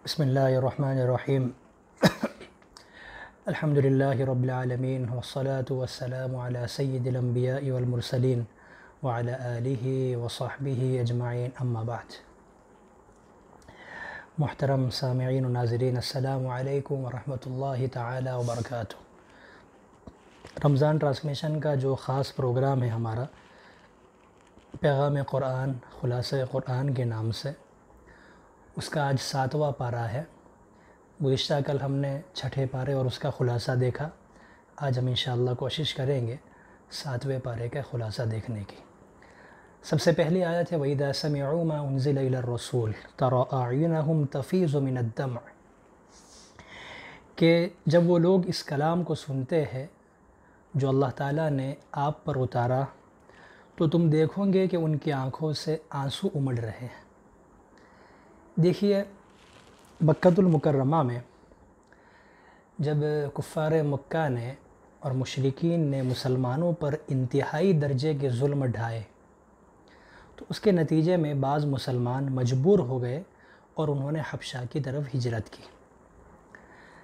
بسم اللہ الرحمن الرحیم الحمد للہ رب العالمین والصلاة والسلام علی سید الانبیاء والمرسلین وعلی آلہ وصحبہ اجمعین اما بعد۔ محترم سامعین و ناظرین، السلام علیکم ورحمۃ اللہ تعالی وبرکاتہ۔ رمضان ٹرانسمیشن کا جو خاص پروگرام ہے ہمارا پیغام قرآن خلاصہ قرآن کے نام سے، اس کا آج 7واں پارہ ہے۔ گزشتہ کل ہم نے 6 پارے اور اس کا خلاصہ دیکھا۔ آج ہم انشاءاللہ کوشش کریں گے 7ویں پارے کا خلاصہ دیکھنے کی۔ سب سے پہلی آیت ہے وَإِذَا سَمِعُوا مَا أُنزِلَ إِلَى الرَّسُولِ تَرَىٰ أَعْيُنَهُمْ تَفِيضُ مِنَ الدَّمْعِ، کہ جب وہ لوگ اس کلام کو سنتے ہیں جو اللہ تعالیٰ نے آپ پر اتارا تو تم دیکھو گے کہ ان کی آنکھوں سے آنسو امڑ رہے ہیں۔ دیکھیے، مکہ المکرمہ میں جب کفار مکہ نے اور مشرکین نے مسلمانوں پر انتہائی درجے کے ظلم ڈھائے تو اس کے نتیجے میں بعض مسلمان مجبور ہو گئے اور انہوں نے حبشہ کی طرف ہجرت کی۔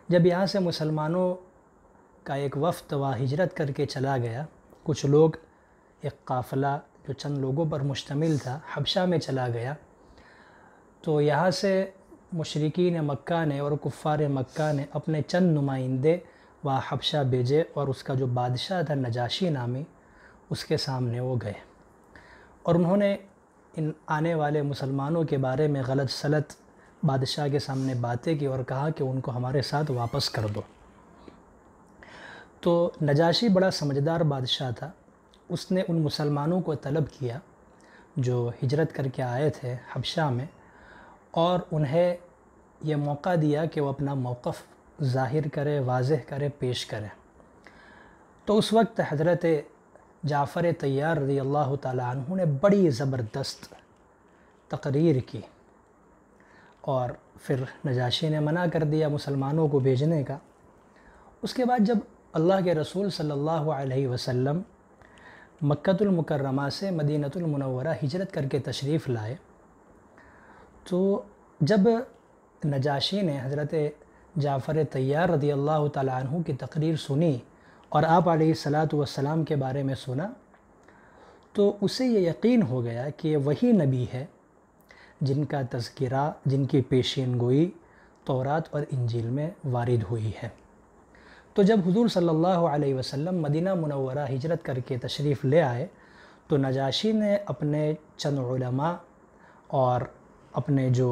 جب یہاں سے مسلمانوں کا ایک وفد وہاں ہجرت کر کے چلا گیا، کچھ لوگ، ایک قافلہ جو چند لوگوں پر مشتمل تھا، حبشہ میں چلا گیا، تو یہاں سے مشرکین مکہ نے اور کفار مکہ نے اپنے چند نمائندے وہاں حبشہ بھیجے اور اس کا جو بادشاہ تھا نجاشی نامی، اس کے سامنے وہ گئے اور انہوں نے ان آنے والے مسلمانوں کے بارے میں غلط سلط بادشاہ کے سامنے باتیں کی اور کہا کہ ان کو ہمارے ساتھ واپس کر دو۔ تو نجاشی بڑا سمجھدار بادشاہ تھا، اس نے ان مسلمانوں کو طلب کیا جو ہجرت کر کے آئے تھے حبشہ میں، اور انہیں یہ موقع دیا کہ وہ اپنا موقف ظاہر کرے، واضح کرے، پیش کرے۔ تو اس وقت حضرت جعفر طیار رضی اللہ تعالیٰ عنہ نے بڑی زبردست تقریر کی اور پھر نجاشی نے منع کر دیا مسلمانوں کو بھیجنے کا۔ اس کے بعد جب اللہ کے رسول صلی اللہ علیہ وسلم مکہ المکرمہ سے مدینہ المنورہ ہجرت کر کے تشریف لائے، تو جب نجاشی نے حضرت جعفر طیار رضی اللہ تعالیٰ عنہ کی تقریر سنی اور آپ علیہ السلام کے بارے میں سنا، تو اسے یہ یقین ہو گیا کہ یہ وہی نبی ہے جن کا تذکرہ، جن کی پیشین گوئی تورات اور انجیل میں وارد ہوئی ہے۔ تو جب حضور صلی اللہ علیہ وسلم مدینہ منورہ ہجرت کر کے تشریف لے آئے تو نجاشی نے اپنے چند علماء اور اپنے جو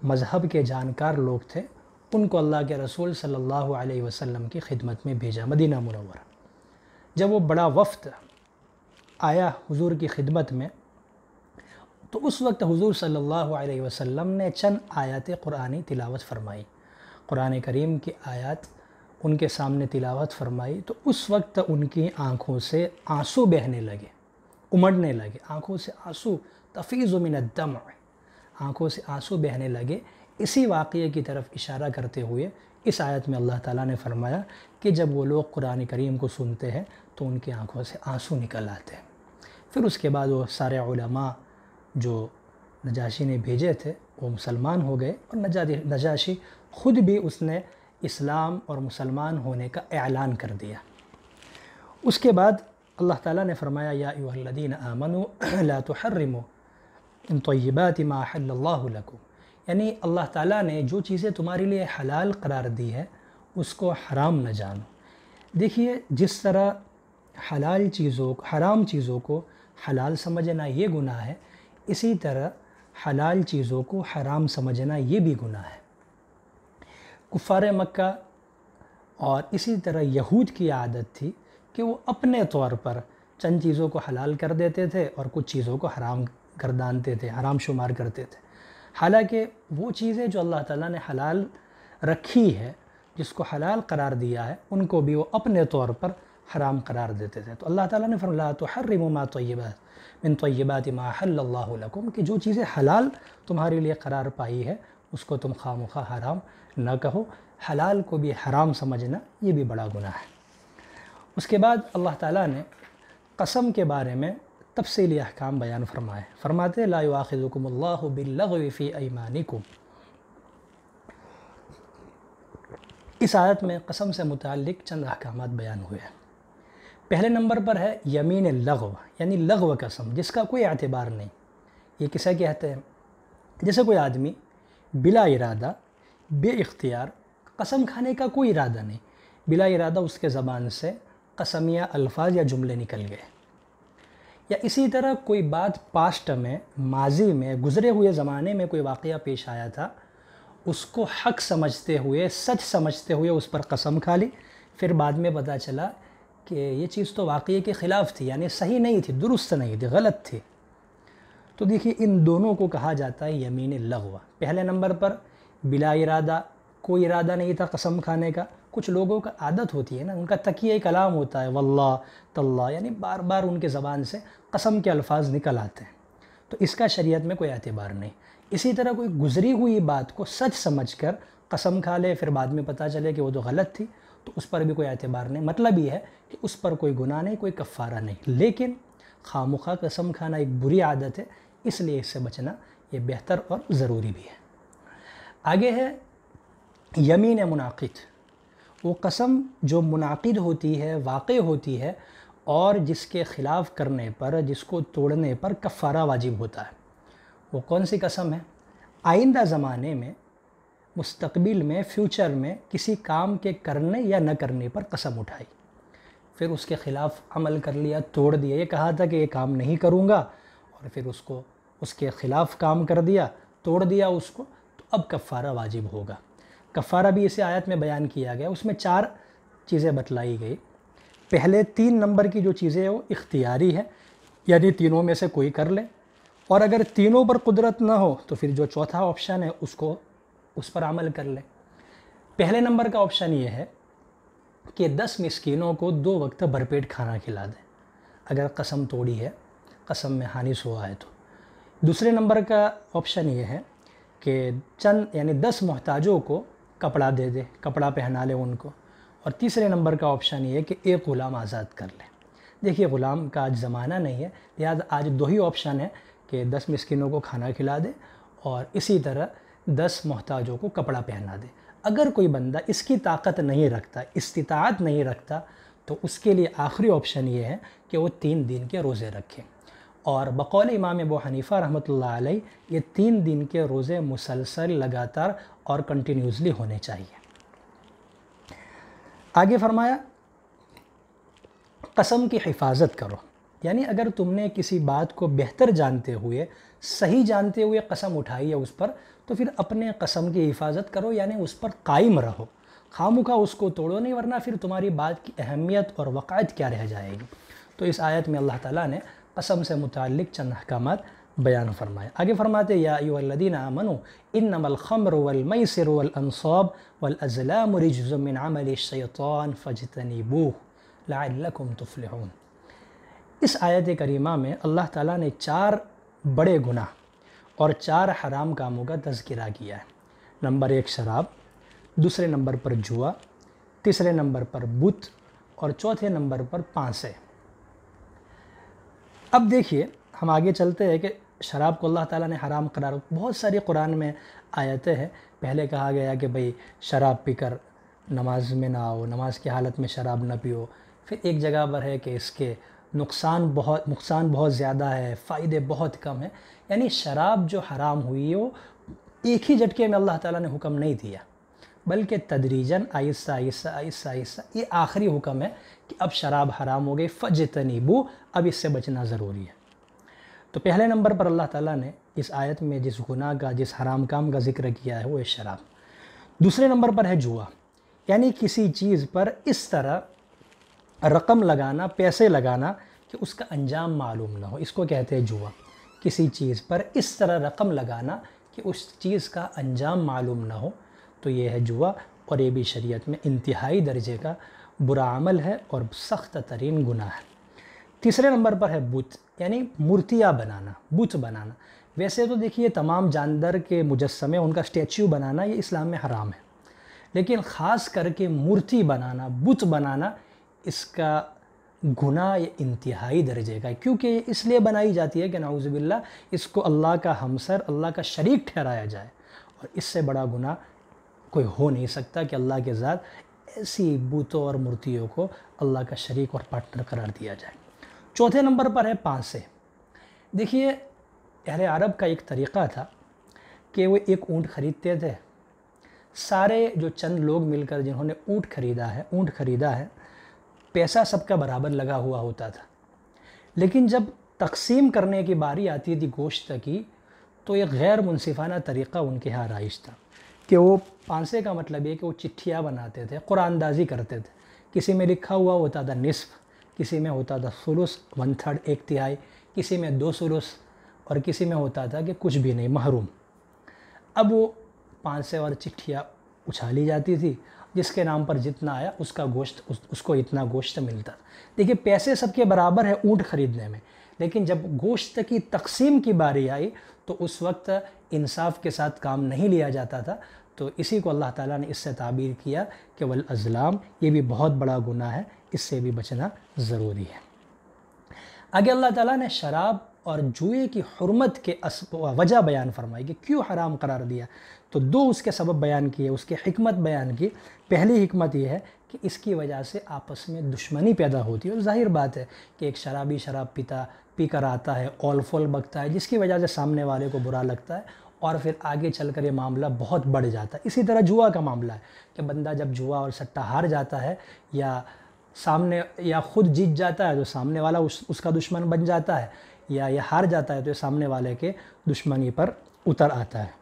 مذہب کے جانکار لوگ تھے ان کو اللہ کے رسول صلی اللہ علیہ وسلم کی خدمت میں بھیجا مدینہ منورہ۔ جب وہ بڑا وفد آیا حضور کی خدمت میں تو اس وقت حضور صلی اللہ علیہ وسلم نے چند آیات قرآنی تلاوت فرمائی، قرآن کریم کی آیات ان کے سامنے تلاوت فرمائی، تو اس وقت ان کی آنکھوں سے آنسو بہنے لگے، امڑنے لگے، آنکھوں سے آنسو، تفیض من الدمع، آنکھوں سے آنسو بہنے لگے۔ اسی واقعے کی طرف اشارہ کرتے ہوئے اس آیت میں اللہ تعالیٰ نے فرمایا کہ جب وہ لوگ قرآن کریم کو سنتے ہیں تو ان کی آنکھوں سے آنسو نکل آتے ہیں۔ پھر اس کے بعد وہ سارے علماء جو نجاشی نے بھیجے تھے وہ مسلمان ہو گئے اور نجاشی خود بھی اس نے اسلام اور مسلمان ہونے کا اعلان کر دیا۔ اس کے بعد اللہ تعالیٰ نے فرمایا یا ایھا الذین آمنوا لا تحرموا من طیبات ما احل اللہ لکم، یعنی اللہ تعالیٰ نے جو چیزیں تمہارے لیے حلال قرار دی ہے اس کو حرام نہ جانو۔ دیکھیے، جس طرح حرام چیزوں کو حلال سمجھنا یہ گناہ ہے، اسی طرح حلال چیزوں کو حرام سمجھنا یہ بھی گناہ ہے۔ کفار مکہ اور اسی طرح یہود کی عادت تھی کہ وہ اپنے طور پر چند چیزوں کو حلال کر دیتے تھے اور کچھ چیزوں کو حرام گردانتے تھے، حرام شمار کرتے تھے، حالانکہ وہ چیزیں جو اللہ تعالیٰ نے حلال رکھی ہے، جس کو حلال قرار دیا ہے، ان کو بھی وہ اپنے طور پر حرام قرار دیتے تھے۔ تو اللہ تعالیٰ نے فرمایا لا تحرموا ما طیبات من طیبات ما احل اللہ لکم، کہ جو چیزیں حلال تمہارے لیے قرار پائی ہے اس کو تم خواہ حرام نہ کہو۔ حلال کو بھی حرام سمجھنا یہ بھی بڑا گناہ ہے۔ اس کے بعد اللہ تعالیٰ نے قسم کے بارے میں تفصیلی احکام بیان فرمائے۔ فرماتے لا یؤاخذکم اللہ باللغو فی ایمانکم، اس آیت میں قسم سے متعلق چند احکامات بیان ہوئے ہیں۔ پہلے نمبر پر ہے یمین لغو، یعنی لغو قسم جس کا کوئی اعتبار نہیں۔ یہ کسے کہتے ہیں؟ جیسے کوئی آدمی بلا ارادہ، بے اختیار قسم کھانے کا کوئی ارادہ نہیں، بلا ارادہ اس کے زبان سے قسمیہ الفاظ یا جملے نکل گئے، یا اسی طرح کوئی بات پاسٹ میں، ماضی میں، گزرے ہوئے زمانے میں کوئی واقعہ پیش آیا تھا، اس کو حق سمجھتے ہوئے، سچ سمجھتے ہوئے اس پر قسم کھا لی، پھر بعد میں پتہ چلا کہ یہ چیز تو واقعے کے خلاف تھی، یعنی صحیح نہیں تھی، درست نہیں تھی، غلط تھی۔ تو دیکھیے ان دونوں کو کہا جاتا ہے یمین لغو۔ پہلے نمبر پر بلا ارادہ، کوئی ارادہ نہیں تھا قسم کھانے کا۔ کچھ لوگوں کا عادت ہوتی ہے نا، ان کا تکیہ کلام ہوتا ہے واللہ تاللہ، یعنی بار بار ان کے زبان سے قسم کے الفاظ نکل آتے ہیں، تو اس کا شریعت میں کوئی اعتبار نہیں۔ اسی طرح کوئی گزری ہوئی بات کو سچ سمجھ کر قسم کھا لے، پھر بعد میں پتہ چلے کہ وہ تو غلط تھی، تو اس پر بھی کوئی اعتبار نہیں۔ مطلب یہ ہے کہ اس پر کوئی گناہ نہیں، کوئی کفارہ نہیں، لیکن خواہ قسم کھانا ایک بری عادت ہے، اس لیے اس سے بچنا یہ بہتر اور ضروری بھی ہے۔ آگے ہے یمین منعقد، وہ قسم جو منعقد ہوتی ہے، واقع ہوتی ہے، اور جس کے خلاف کرنے پر، جس کو توڑنے پر کفارہ واجب ہوتا ہے۔ وہ کون سی قسم ہے؟ آئندہ زمانے میں، مستقبل میں، فیوچر میں کسی کام کے کرنے یا نہ کرنے پر قسم اٹھائی، پھر اس کے خلاف عمل کر لیا، توڑ دیا، یہ کہا تھا کہ یہ کام نہیں کروں گا، اور پھر اس کے خلاف کام کر دیا، توڑ دیا اس کو، تو اب کفارہ واجب ہوگا۔ کفارہ بھی اسے آیت میں بیان کیا گیا، اس میں 4 چیزیں بتلائی گئی۔ پہلے 3 نمبر کی جو چیزیں ہیں وہ اختیاری ہے، یعنی تینوں میں سے کوئی کر لے، اور اگر تینوں پر قدرت نہ ہو تو پھر جو چوتھا آپشن ہے اس پر عمل کر لے۔ پہلے نمبر کا آپشن یہ ہے کہ 10 مسکینوں کو 2 وقت بھرپیٹ کھانا کھلا دے، اگر قسم توڑی ہے، قسم میں حانث ہوا ہے تو۔ دوسرے نمبر کا آپشن یہ ہے کہ یعنی 10 محتاجوں کو کپڑا دے دے، کپڑا پہنا لے ان کو۔ اور تیسرے نمبر کا آپشن یہ ہے کہ ایک غلام آزاد کر لے۔ دیکھیے غلام کا آج زمانہ نہیں ہے، لہٰذا آج 2 ہی آپشن ہے کہ 10 مسکینوں کو کھانا کھلا دے اور اسی طرح 10 محتاجوں کو کپڑا پہنا دے۔ اگر کوئی بندہ اس کی طاقت نہیں رکھتا، استطاعت نہیں رکھتا، تو اس کے لیے آخری آپشن یہ ہے کہ وہ 3 دن کے روزے رکھے، اور بقول امام ابو حنیفہ رحمۃ اللہ علیہ یہ 3 دن کے روزے مسلسل، لگاتار اور کنٹینیوسلی ہونے چاہیے۔ آگے فرمایا قسم کی حفاظت کرو، یعنی اگر تم نے کسی بات کو بہتر جانتے ہوئے، صحیح جانتے ہوئے قسم اٹھائی ہے اس پر، تو پھر اپنے قسم کی حفاظت کرو، یعنی اس پر قائم رہو، خواہ اس کو توڑو نہیں، ورنہ پھر تمہاری بات کی اہمیت اور وقعت کیا رہ جائے گی۔ تو اس آیت میں اللہ تعالیٰ نے قسم سے متعلق چند احکامات بیان فرمائے۔ آگے فرماتے یا ایھا الذین آمنوا انما الخمر والمیسر والانصاب والازلام رجز من عمل الشیطان فاجتنبوہ لعلکم تفلحون۔ اس آیت کریمہ میں اللہ تعالیٰ نے 4 بڑے گناہ اور 4 حرام کاموں کا تذکرہ کیا ہے۔ نمبر 1 شراب، دوسرے نمبر پر جوا، تیسرے نمبر پر بت، اور چوتھے نمبر پر پانسے۔ اب دیکھیے ہم آگے چلتے ہیں کہ شراب کو اللہ تعالیٰ نے حرام قرار، بہت ساری قرآن میں آیتیں ہیں۔ پہلے کہا گیا کہ بھئی شراب پی کر نماز میں نہ آؤ، نماز کی حالت میں شراب نہ پیو۔ پھر ایک جگہ پر ہے کہ اس کے نقصان بہت زیادہ ہے، فائدے بہت کم ہیں۔ یعنی شراب جو حرام ہوئی ہے وہ ایک ہی جھٹکے میں اللہ تعالیٰ نے حکم نہیں دیا، بلکہ تدریجاً، آہستہ آہستہ آہستہ آہستہ، یہ آخری حکم ہے کہ اب شراب حرام ہو گئی، فجتنبو، اب اس سے بچنا ضروری ہے۔ تو پہلے نمبر پر اللہ تعالیٰ نے اس آیت میں جس گناہ کا، جس حرام کام کا ذکر کیا ہے وہ ہے شراب۔ دوسرے نمبر پر ہے جوا، یعنی کسی چیز پر اس طرح رقم لگانا، پیسے لگانا کہ اس کا انجام معلوم نہ ہو، اس کو کہتے ہیں جوا۔ کسی چیز پر اس طرح رقم لگانا کہ اس چیز کا انجام معلوم نہ ہو، تو یہ ہے جوا، اور یہ بھی شریعت میں انتہائی درجے کا برا عمل ہے اور سخت ترین گناہ ہے۔ تیسرے نمبر پر ہے بت، یعنی مورتیاں بنانا، بت بنانا۔ ویسے تو دیکھیے تمام جاندار کے مجسمے، ان کا اسٹیچو بنانا یہ اسلام میں حرام ہے، لیکن خاص کر کے مورتی بنانا، بت بنانا، اس کا گناہ یہ انتہائی درجے کا ہے، کیونکہ یہ اس لیے بنائی جاتی ہے کہ نعوذ باللہ اس کو اللہ کا ہمسر، اللہ کا شریک ٹھہرایا جائے، اور اس سے بڑا گناہ کوئی ہو نہیں سکتا کہ اللہ کے ذات ایسی بتوں اور مورتیوں کو اللہ کا شریک اور پارٹنر قرار دیا جائے۔ چوتھے نمبر پر ہے پانسے۔ دیکھیے اہل عرب کا ایک طریقہ تھا کہ وہ ایک اونٹ خریدتے تھے، سارے جو چند لوگ مل کر جنہوں نے اونٹ خریدا ہے پیسہ سب کا برابر لگا ہوا ہوتا تھا، لیکن جب تقسیم کرنے کی باری آتی تھی گوشت کی تو ایک غیر منصفانہ طریقہ ان کے ہاں رائج تھا کہ وہ پانسے کا مطلب یہ کہ وہ چٹھیاں بناتے تھے، قرآن اندازی کرتے تھے۔ کسی میں لکھا ہوا ہوتا تھا نصف، کسی میں ہوتا تھا ثلث 1/3 ایک تہائی، کسی میں 2 ثلث، اور کسی میں ہوتا تھا کہ کچھ بھی نہیں، محروم۔ اب وہ پانسے اور چٹھیاں اچھالی جاتی تھی، جس کے نام پر جتنا آیا اس کا گوشت اس کو اتنا گوشت ملتا۔ دیکھیے پیسے سب کے برابر ہے اونٹ خریدنے میں، لیکن جب گوشت کی تقسیم کی باری آئی تو اس وقت انصاف کے ساتھ کام نہیں لیا جاتا تھا۔ تو اسی کو اللہ تعالیٰ نے اس سے تعبیر کیا کہ والازلام، یہ بھی بہت بڑا گناہ ہے، اس سے بھی بچنا ضروری ہے۔ آگے اللہ تعالیٰ نے شراب اور جوئے کی حرمت کے وجہ بیان فرمائی کہ کیوں حرام قرار دیا، تو 2 اس کے سبب بیان کیے، اس کے حکمت بیان کی۔ پہلی حکمت یہ ہے کہ اس کی وجہ سے آپس میں دشمنی پیدا ہوتی ہے، اور ظاہر بات ہے کہ ایک شرابی شراب پی کر آتا ہے، اول فول بکتا ہے، جس کی وجہ سے سامنے والے کو برا لگتا ہے، اور پھر آگے چل کر یہ معاملہ بہت بڑھ جاتا ہے۔ اسی طرح جوا کا معاملہ ہے کہ بندہ جب جوا اور سٹہ ہار جاتا ہے یا خود جیت جاتا ہے تو سامنے والا اس کا دشمن بن جاتا ہے، یا یہ ہار جاتا ہے تو یہ سامنے والے کے دشمنی پر اتر آتا ہے۔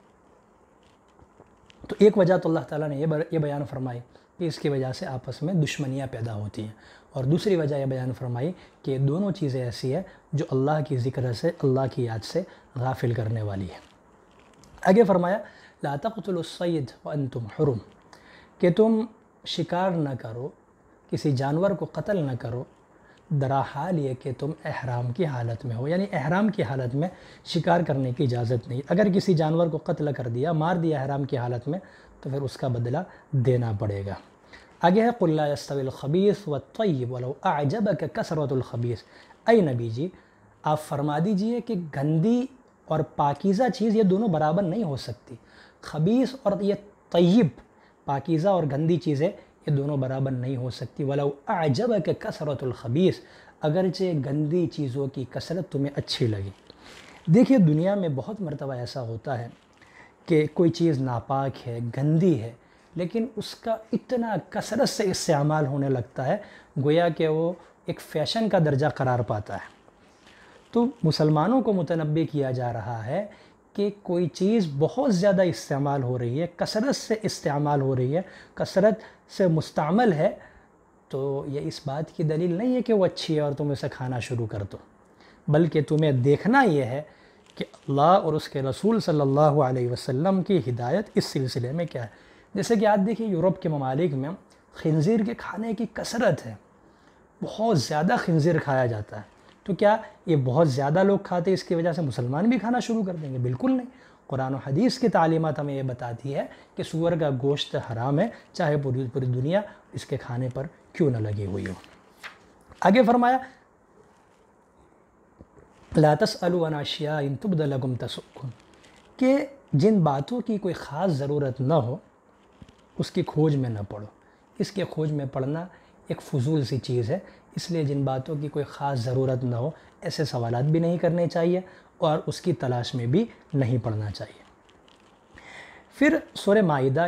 تو ایک وجہ تو اللہ تعالیٰ نے یہ بیان فرمائی کہ اس کی وجہ سے آپس میں دشمنیاں پیدا ہوتی ہیں، اور دوسری وجہ یہ بیان فرمائی کہ یہ دونوں چیزیں ایسی ہیں جو اللہ کی ذکر سے، اللہ کی یاد سے غافل کرنے والی ہے۔ آگے فرمایا لا تقتلوا الصید وانتم حرم، کہ تم شکار نہ کرو، کسی جانور کو قتل نہ کرو درا حال یہ کہ تم احرام کی حالت میں ہو، یعنی احرام کی حالت میں شکار کرنے کی اجازت نہیں۔ اگر کسی جانور کو قتل کر دیا، مار دیا احرام کی حالت میں، تو پھر اس کا بدلہ دینا پڑے گا۔ آگے ہے قل لا یستوی الخبیث والطیب ولو اعجبک کثرۃ الخبیث، اے نبی جی آپ فرما دیجئے کہ گندی اور پاکیزہ چیز یہ دونوں برابر نہیں ہو سکتی۔ خبیث اور یہ طیب، پاکیزہ اور گندی چیزیں یہ دونوں برابر نہیں ہو سکتی۔ وَلَوْ أَعْجَبَكَ كَثْرَةُ الْخَبِيثِ، اگرچہ گندی چیزوں کی کثرت تمہیں اچھی لگی۔ دیکھیے دنیا میں بہت مرتبہ ایسا ہوتا ہے کہ کوئی چیز ناپاک ہے، گندی ہے، لیکن اس کا اتنا کثرت سے استعمال ہونے لگتا ہے گویا کہ وہ ایک فیشن کا درجہ قرار پاتا ہے۔ تو مسلمانوں کو متنبہ کیا جا رہا ہے کہ کوئی چیز بہت زیادہ استعمال ہو رہی ہے، کثرت سے استعمال ہو رہی ہے، کثرت سے مستعمل ہے، تو یہ اس بات کی دلیل نہیں ہے کہ وہ اچھی ہے اور تم اسے کھانا شروع کر دو، بلکہ تمہیں دیکھنا یہ ہے کہ اللہ اور اس کے رسول صلی اللہ علیہ وسلم کی ہدایت اس سلسلے میں کیا ہے۔ جیسے کہ آج دیکھیے یورپ کے ممالک میں خنزیر کے کھانے کی کثرت ہے، بہت زیادہ خنزیر کھایا جاتا ہے۔ تو کیا یہ بہت زیادہ لوگ کھاتے اس کی وجہ سے مسلمان بھی کھانا شروع کر دیں گے؟ بالکل نہیں۔ قرآن و حدیث کی تعلیمات ہمیں یہ بتاتی ہے کہ سور کا گوشت حرام ہے، چاہے پوری دنیا اس کے کھانے پر کیوں نہ لگی ہوئی ہو۔ آگے فرمایا لا تسألوا عن اشیاء ان تبد لکم تسؤکم، کہ جن باتوں کی کوئی خاص ضرورت نہ ہو اس کی کھوج میں نہ پڑو۔ اس کے کھوج میں پڑنا ایک فضول سی چیز ہے، اس لیے جن باتوں کی کوئی خاص ضرورت نہ ہو ایسے سوالات بھی نہیں کرنے چاہیے، اور اس کی تلاش میں بھی نہیں پڑنا چاہیے۔ پھر سورہ مائدہ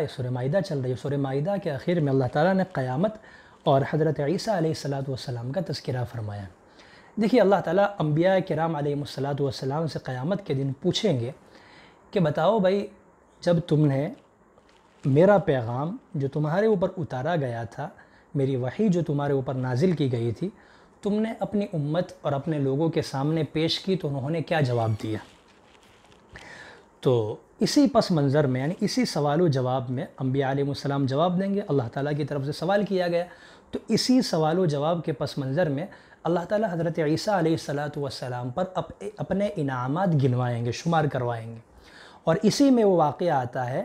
چل رہی ہے۔ سورہ مائدہ کے آخر میں اللہ تعالیٰ نے قیامت اور حضرت عیسیٰ علیہ السلام کا تذکرہ فرمایا۔ دیکھیے اللہ تعالیٰ انبیاء کرام علیہ السلام سے قیامت کے دن پوچھیں گے کہ بتاؤ بھائی، جب تم نے میرا پیغام جو تمہارے اوپر اتارا گیا تھا، میری وحی جو تمہارے اوپر نازل کی گئی تھی، تم نے اپنی امت اور اپنے لوگوں کے سامنے پیش کی تو انہوں نے کیا جواب دیا؟ تو اسی پس منظر میں، یعنی اسی سوال و جواب میں انبیاء علیہ السلام جواب دیں گے۔ اللہ تعالیٰ کی طرف سے سوال کیا گیا، تو اسی سوال و جواب کے پس منظر میں اللہ تعالیٰ حضرت عیسیٰ علیہ السلام پر اپنے انعامات گنوائیں گے، شمار کروائیں گے، اور اسی میں وہ واقعہ آتا ہے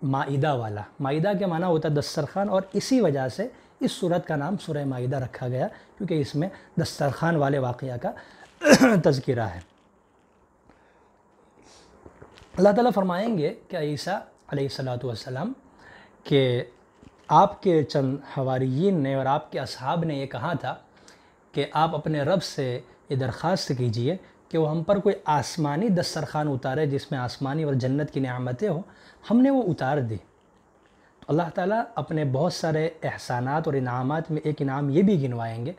مائدہ والا۔ مائدہ کے معنی ہوتا ہے دسترخوان، اور اسی وجہ سے اس سورت کا نام سورہ مائدہ رکھا گیا، کیونکہ اس میں دسترخوان والے واقعہ کا تذکرہ ہے۔ اللہ تعالیٰ فرمائیں گے کہ عیسیٰ علیہ السلام کہ آپ کے چند حواریین نے اور آپ کے اصحاب نے یہ کہا تھا کہ آپ اپنے رب سے یہ درخواست کیجئے کہ وہ ہم پر کوئی آسمانی دسترخوان اتارے جس میں آسمانی اور جنت کی نعمتیں ہوں، ہم نے وہ اتار دی۔ تو اللہ تعالیٰ اپنے بہت سارے احسانات اور انعامات میں ایک انعام یہ بھی گنوائیں گے۔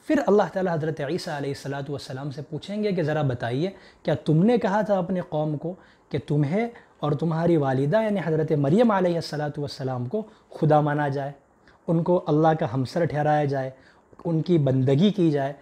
پھر اللہ تعالیٰ حضرت عیسیٰ علیہ السلام سے پوچھیں گے کہ ذرا بتائیے، کیا تم نے کہا تھا اپنے قوم کو کہ تمہیں اور تمہاری والدہ یعنی حضرت مریم علیہ السلام کو خدا مانا جائے، ان کو اللہ کا ہمسر ٹھہرایا جائے، ان کی بندگی کی جائے؟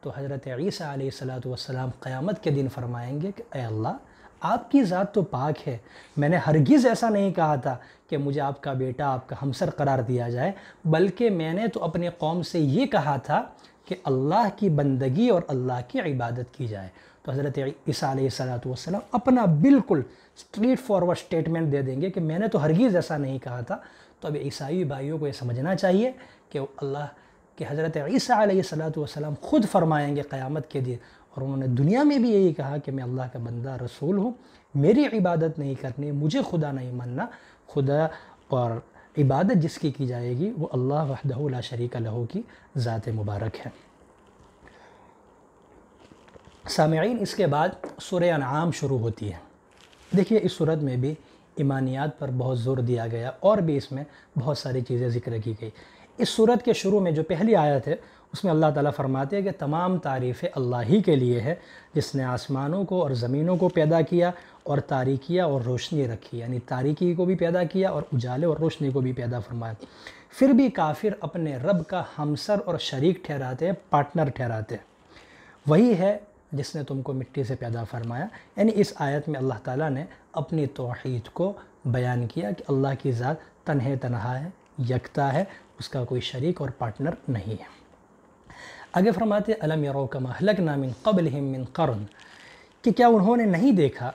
تو حضرت عیسیٰ علیہ السلام قیامت کے دن فرمائیں گے کہ اے اللہ، آپ کی ذات تو پاک ہے، میں نے ہرگز ایسا نہیں کہا تھا کہ مجھے آپ کا بیٹا، آپ کا ہمسر قرار دیا جائے، بلکہ میں نے تو اپنے قوم سے یہ کہا تھا کہ اللہ کی بندگی اور اللہ کی عبادت کی جائے۔ تو حضرت عیسیٰ علیہ السلام اپنا بالکل اسٹریٹ فارورڈ سٹیٹمنٹ دے دیں گے کہ میں نے تو ہرگز ایسا نہیں کہا تھا۔ تو اب عیسائی بھائیوں کو یہ سمجھنا چاہیے کہ اللہ کہ حضرت عیسیٰ علیہ السلام خود فرمائیں گے قیامت کے دن، اور انہوں نے دنیا میں بھی یہی کہا کہ میں اللہ کا بندہ رسول ہوں، میری عبادت نہیں کرنی، مجھے خدا نہیں ماننا، خدا اور عبادت جس کی جائے گی وہ اللہ وحدہ لا شریک لہ کی ذات مبارک ہے۔ سامعین، اس کے بعد سورہ انعام شروع ہوتی ہے۔ دیکھیے اس سورت میں بھی ایمانیات پر بہت زور دیا گیا اور بھی اس میں بہت ساری چیزیں ذکر کی گئی۔ اس سورت کے شروع میں جو پہلی آیت ہے اس میں اللہ تعالیٰ فرماتے ہیں کہ تمام تعریفیں اللہ ہی کے لیے ہے جس نے آسمانوں کو اور زمینوں کو پیدا کیا اور تاریکیاں اور روشنی رکھی، یعنی تاریکی کو بھی پیدا کیا اور اجالے اور روشنی کو بھی پیدا فرمایا۔ پھر بھی کافر اپنے رب کا ہمسر اور شریک ٹھہراتے ہیں، پارٹنر ٹھہراتے ہیں۔ وہی ہے جس نے تم کو مٹی سے پیدا فرمایا، یعنی اس آیت میں اللہ تعالیٰ نے اپنی توحید کو بیان کیا کہ اللہ کی ذات تنہا ہے، یکتا ہے، اس کا کوئی شریک اور پارٹنر نہیں ہے۔ آگے فرماتے الم یروا کما اہلکنا من قبلہم من قرن، کہ کیا انہوں نے نہیں دیکھا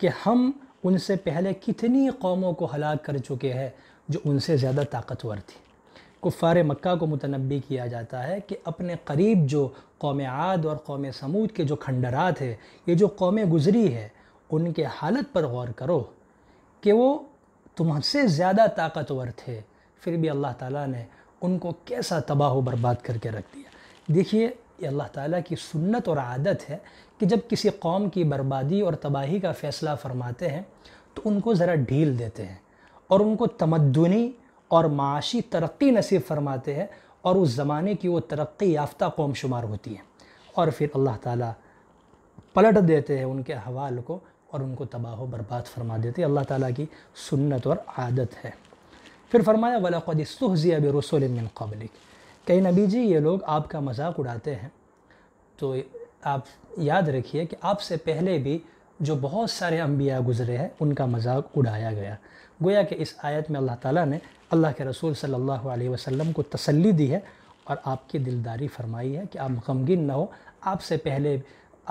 کہ ہم ان سے پہلے کتنی قوموں کو ہلاک کر چکے ہیں جو ان سے زیادہ طاقتور تھی۔ کفار مکہ کو متنبی کیا جاتا ہے کہ اپنے قریب جو قوم عاد اور قوم سمود کے جو کھنڈرات ہیں، یہ جو قومیں گزری ہے، ان کے حالت پر غور کرو کہ وہ تم سے زیادہ طاقتور تھے، پھر بھی اللہ تعالیٰ نے ان کو کیسا تباہ و برباد کر کے رکھ دیا۔ دیکھیے یہ اللہ تعالیٰ کی سنت اور عادت ہے کہ جب کسی قوم کی بربادی اور تباہی کا فیصلہ فرماتے ہیں تو ان کو ذرا ڈھیل دیتے ہیں اور ان کو تمدنی اور معاشی ترقی نصیب فرماتے ہیں، اور اس زمانے کی وہ ترقی یافتہ قوم شمار ہوتی ہے، اور پھر اللہ تعالیٰ پلٹ دیتے ہیں ان کے احوال کو اور ان کو تباہ و برباد فرما دیتے ہیں۔ اللہ تعالیٰ کی سنت اور عادت ہے۔ پھر فرمایا وَلَقَدِ اسْتُهْزِئَ بِرُسُلٍ مِّن قَبْلِكَ، کہ نبی جی یہ لوگ آپ کا مذاق اڑاتے ہیں، تو آپ یاد رکھیے کہ آپ سے پہلے بھی جو بہت سارے انبیاء گزرے ہیں ان کا مذاق اڑایا گیا۔ گویا کہ اس آیت میں اللہ تعالیٰ نے اللہ کے رسول صلی اللہ علیہ وسلم کو تسلی دی ہے اور آپ کی دلداری فرمائی ہے کہ آپ غمگین نہ ہو، آپ سے پہلے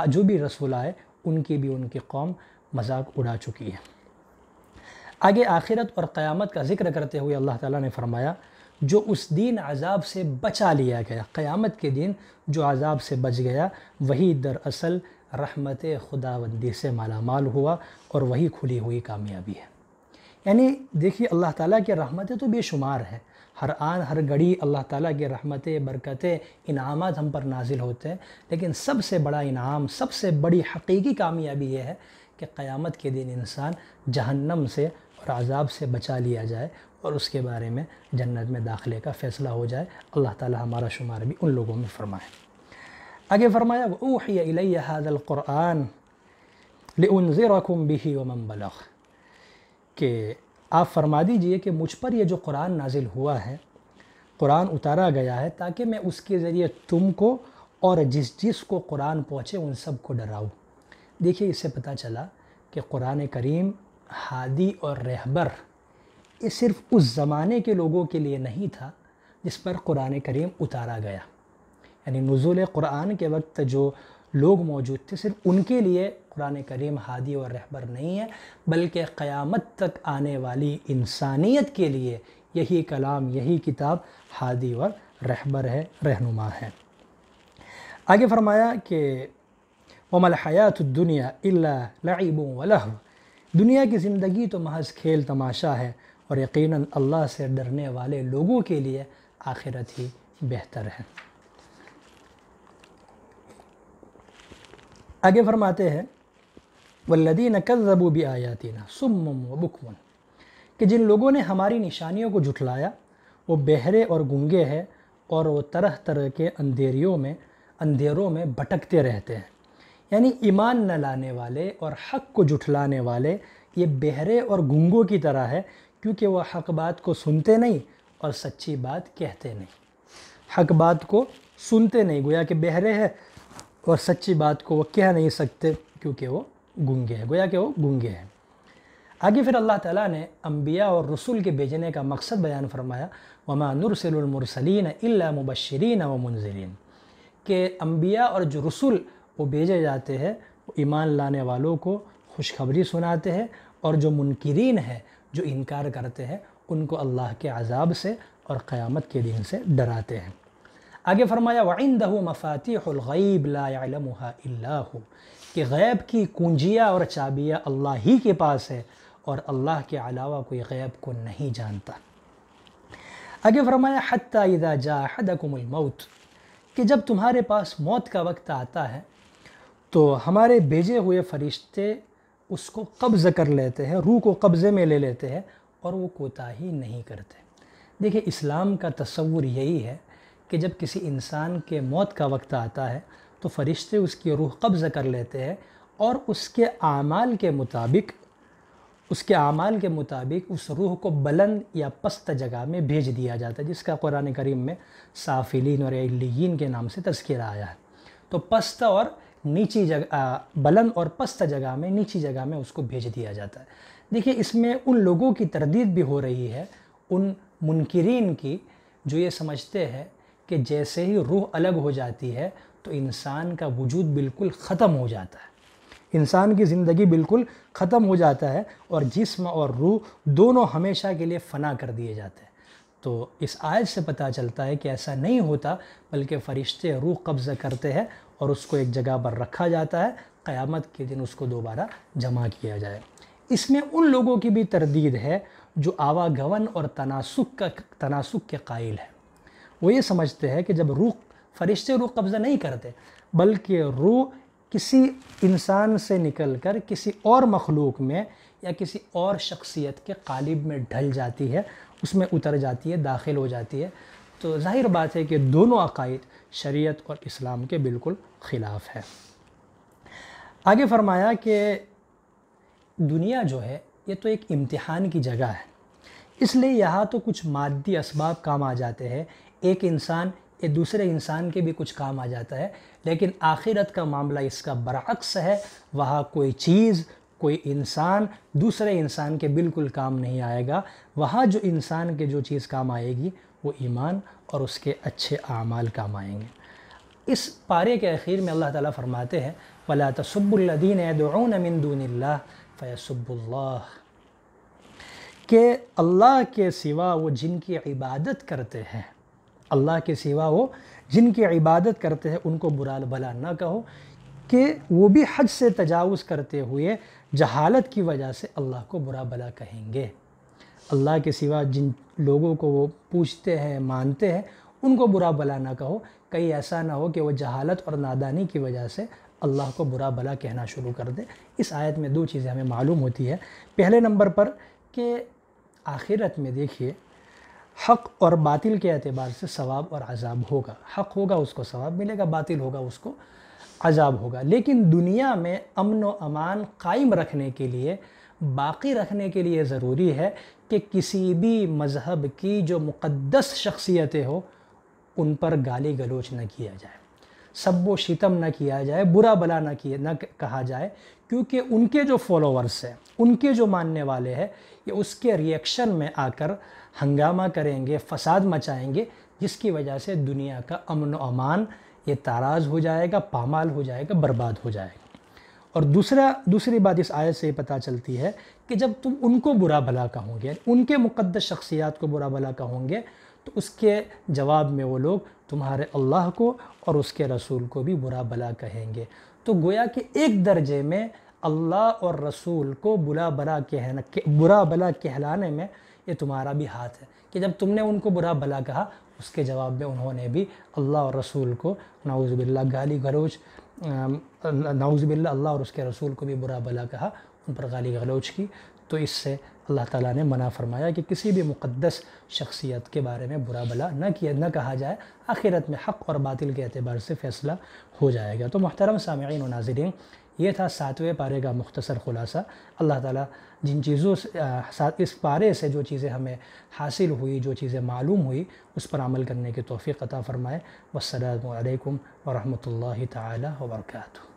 جو بھی رسول آئے ان کی بھی ان کی قوم مذاق اڑا چکی ہے۔ آگے آخرت اور قیامت کا ذکر کرتے ہوئے اللہ تعالیٰ نے فرمایا جو اس دن عذاب سے بچا لیا گیا، قیامت کے دن جو عذاب سے بچ گیا، وہی دراصل رحمت خداوندی سے مالا مال ہوا اور وہی کھلی ہوئی کامیابی ہے۔ یعنی دیکھیے اللہ تعالیٰ کی رحمتیں تو بے شمار ہیں، ہر آن ہر گھڑی اللہ تعالیٰ کی رحمتیں، برکتیں، انعامات ہم پر نازل ہوتے ہیں، لیکن سب سے بڑا انعام، سب سے بڑی حقیقی کامیابی یہ ہے کہ قیامت کے دن انسان جہنم سے اور عذاب سے بچا لیا جائے اور اس کے بارے میں جنت میں داخلے کا فیصلہ ہو جائے۔ اللہ تعالیٰ ہمارا شمار بھی ان لوگوں میں فرمائے۔ آگے فرمایا وَأُوحِيَ إِلَيَّ هَذَا الْقُرْآنُ لِأُنذِرَكُمْ بِهِ وَمَنْ بَلَغَ، کہ آپ فرما دیجئے کہ مجھ پر یہ جو قرآن نازل ہوا ہے، قرآن اتارا گیا ہے تاکہ میں اس کے ذریعے تم کو اور جس جس کو قرآن پہنچے ان سب کو ڈراؤں۔ دیکھیے اس سے پتہ چلا کہ قرآن کریم ہادی اور رہبر یہ صرف اس زمانے کے لوگوں کے لیے نہیں تھا جس پر قرآن کریم اتارا گیا، یعنی نزول قرآن کے وقت جو لوگ موجود تھے صرف ان کے لیے قرآن کریم ہادی اور رہبر نہیں ہے، بلکہ قیامت تک آنے والی انسانیت کے لیے یہی کلام، یہی کتاب ہادی اور رہبر ہے، رہنما ہے۔ آگے فرمایا کہ وَمَا الْحَيَاةُ الدُّنْيَا إِلَّا لَعِبٌ وَلَهْوٌ، دنیا کی زندگی تو محض کھیل تماشا ہے اور یقیناً اللہ سے ڈرنے والے لوگوں کے لیے آخرت ہی بہتر ہے۔ آگے فرماتے ہیں والذین کذبوا بآیاتنا صم وبکم، کہ جن لوگوں نے ہماری نشانیوں کو جھٹلایا وہ بہرے اور گنگے ہیں اور وہ طرح طرح کے اندھیروں میں بھٹکتے رہتے ہیں۔ یعنی ایمان نہ لانے والے اور حق کو جھٹلانے والے یہ بہرے اور گنگوں کی طرح ہے، کیونکہ وہ حق بات کو سنتے نہیں اور سچی بات کہتے نہیں۔ حق بات کو سنتے نہیں، گویا کہ بہرے ہے، اور سچی بات کو وہ کہہ نہیں سکتے کیونکہ وہ گنگے ہیں، گویا کہ وہ گنگے ہیں۔ آگے پھر اللہ تعالیٰ نے انبیاء اور رسول کے بھیجنے کا مقصد بیان فرمایا، وَمَا نُرْسِلُ الْمُرْسَلِينَ إِلَّا مُبَشِّرِينَ وَمُنذِرِينَ، کہ انبیاء اور جو رسول وہ بھیجے جاتے ہیں وہ ایمان لانے والوں کو خوشخبری سناتے ہیں، اور جو منکرین ہیں، جو انکار کرتے ہیں، ان کو اللہ کے عذاب سے اور قیامت کے دن سے ڈراتے ہیں۔ آگے فرمایا وَعِندَهُ مَفَاتِيحُ الْغَيْبِ لَا يَعْلَمُهَا إِلَّا هُ، کہ غیب کی کنجیاں اور چابیاں اللہ ہی کے پاس ہے اور اللہ کے علاوہ کوئی غیب کو نہیں جانتا۔ آگے فرمایا حَتَّى إِذَا جَاءَ أَحَدَكُمُ الْمَوْتُ، کہ جب تمہارے پاس موت کا وقت آتا ہے تو ہمارے بھیجے ہوئے فرشتے اس کو قبض کر لیتے ہیں، روح کو قبضے میں لے لیتے ہیں اور وہ کوتاہی نہیں کرتے۔ دیکھیں اسلام کا تصور یہی ہے کہ جب کسی انسان کے موت کا وقت آتا ہے تو فرشتے اس کی روح قبض کر لیتے ہیں اور اس کے اعمال کے مطابق اس روح کو بلند یا پست جگہ میں بھیج دیا جاتا ہے، جس کا قرآن کریم میں سافلین اور علیین کے نام سے تذکرہ آیا ہے۔ تو پست اور نیچی جگہ، بلند اور پست جگہ میں، نیچی جگہ میں اس کو بھیج دیا جاتا ہے۔ دیکھیں اس میں ان لوگوں کی تردید بھی ہو رہی ہے، ان منکرین کی، جو یہ سمجھتے ہیں کہ جیسے ہی روح الگ ہو جاتی ہے تو انسان کا وجود بالکل ختم ہو جاتا ہے، انسان کی زندگی بالکل ختم ہو جاتا ہے اور جسم اور روح دونوں ہمیشہ کے لیے فنا کر دیے جاتے ہیں۔ تو اس آیت سے پتہ چلتا ہے کہ ایسا نہیں ہوتا، بلکہ فرشتے روح قبض کرتے ہیں اور اس کو ایک جگہ پر رکھا جاتا ہے، قیامت کے دن اس کو دوبارہ جمع کیا جائے۔ اس میں ان لوگوں کی بھی تردید ہے جو آواگون اور تناسخ کے قائل ہیں۔ وہ یہ سمجھتے ہیں کہ جب فرشتے روح قبضہ نہیں کرتے، بلکہ روح کسی انسان سے نکل کر کسی اور مخلوق میں یا کسی اور شخصیت کے قالب میں ڈھل جاتی ہے، اس میں اتر جاتی ہے، داخل ہو جاتی ہے، تو ظاہر بات ہے کہ دونوں عقائد شریعت اور اسلام کے بالکل خلاف ہے۔ آگے فرمایا کہ دنیا جو ہے یہ تو ایک امتحان کی جگہ ہے، اس لیے یہاں تو کچھ مادی اسباب کام آ جاتے ہیں، ایک انسان یا دوسرے انسان کے بھی کچھ کام آ جاتا ہے، لیکن آخرت کا معاملہ اس کا برعکس ہے، وہاں کوئی چیز، کوئی انسان دوسرے انسان کے بالکل کام نہیں آئے گا، وہاں جو انسان کے جو چیز کام آئے گی وہ ایمان اور اس کے اچھے اعمال کام آئیں گے۔ اس پارے کے اخیر میں اللہ تعالیٰ فرماتے ہیں وَلَا تَسُبُّوا الَّذِينَ يَدْعُونَ مِن دُونِ اللَّهِ فَيَسُبُّوا اللَّهَ، کہ اللہ کے سوا وہ جن کی عبادت کرتے ہیں، اللہ کے سوا وہ جن کی عبادت کرتے ہیں ان کو برا بھلا نہ کہو، کہ وہ بھی حد سے تجاوز کرتے ہوئے جہالت کی وجہ سے اللہ کو برا بھلا کہیں گے۔ اللہ کے سوا جن لوگوں کو وہ پوچھتے ہیں، مانتے ہیں، ان کو برا بھلا نہ کہو، کہیں ایسا نہ ہو کہ وہ جہالت اور نادانی کی وجہ سے اللہ کو برا بھلا کہنا شروع کر دے۔ اس آیت میں دو چیزیں ہمیں معلوم ہوتی ہے۔ پہلے نمبر پر کہ آخرت میں دیکھیے حق اور باطل کے اعتبار سے ثواب اور عذاب ہوگا، حق ہوگا اس کو ثواب ملے گا، باطل ہوگا اس کو عذاب ہوگا۔ لیکن دنیا میں امن و امان قائم رکھنے کے لیے، باقی رکھنے کے لیے ضروری ہے کہ کسی بھی مذہب کی جو مقدس شخصیتیں ہو ان پر گالی گلوچ نہ کیا جائے، سب و شتم نہ کیا جائے، برا بلا نہ کہا جائے، کیونکہ ان کے جو فالوورز ہیں، ان کے جو ماننے والے ہیں، یہ اس کے ریئیکشن میں آ کر ہنگامہ کریں گے، فساد مچائیں گے، جس کی وجہ سے دنیا کا امن و امان یہ تاراج ہو جائے گا، پامال ہو جائے گا، برباد ہو جائے گا۔ اور دوسری بات اس آیت سے پتہ چلتی ہے کہ جب تم ان کو برا بھلا کہو گے، ان کے مقدس شخصیات کو برا بھلا کہو گے، تو اس کے جواب میں وہ لوگ تمہارے اللہ کو اور اس کے رسول کو بھی برا بھلا کہیں گے۔ تو گویا کہ ایک درجے میں اللہ اور رسول کو برا بھلا کہلانے میں یہ تمہارا بھی ہاتھ ہے کہ جب تم نے ان کو برا بھلا کہا اس کے جواب میں انہوں نے بھی اللہ اور رسول کو نعوذ باللہ گالی گلوچ، نعوذ باللہ اللہ اور اس کے رسول کو بھی برا بھلا کہا، ان پر گالی گلوچ کی۔ تو اس سے اللہ تعالیٰ نے منع فرمایا کہ کسی بھی مقدس شخصیت کے بارے میں برا بھلا نہ کہا جائے، آخرت میں حق اور باطل کے اعتبار سے فیصلہ ہو جائے گا۔ تو محترم سامعین و ناظرین، یہ تھا 7ویں پارے کا مختصر خلاصہ۔ اللہ تعالیٰ جن چیزوں سے اس پارے سے جو چیزیں ہمیں حاصل ہوئی، جو چیزیں معلوم ہوئی، اس پر عمل کرنے کی توفیق عطا فرمائے۔ والسلام علیکم ورحمۃ اللہ تعالیٰ وبرکاتہ۔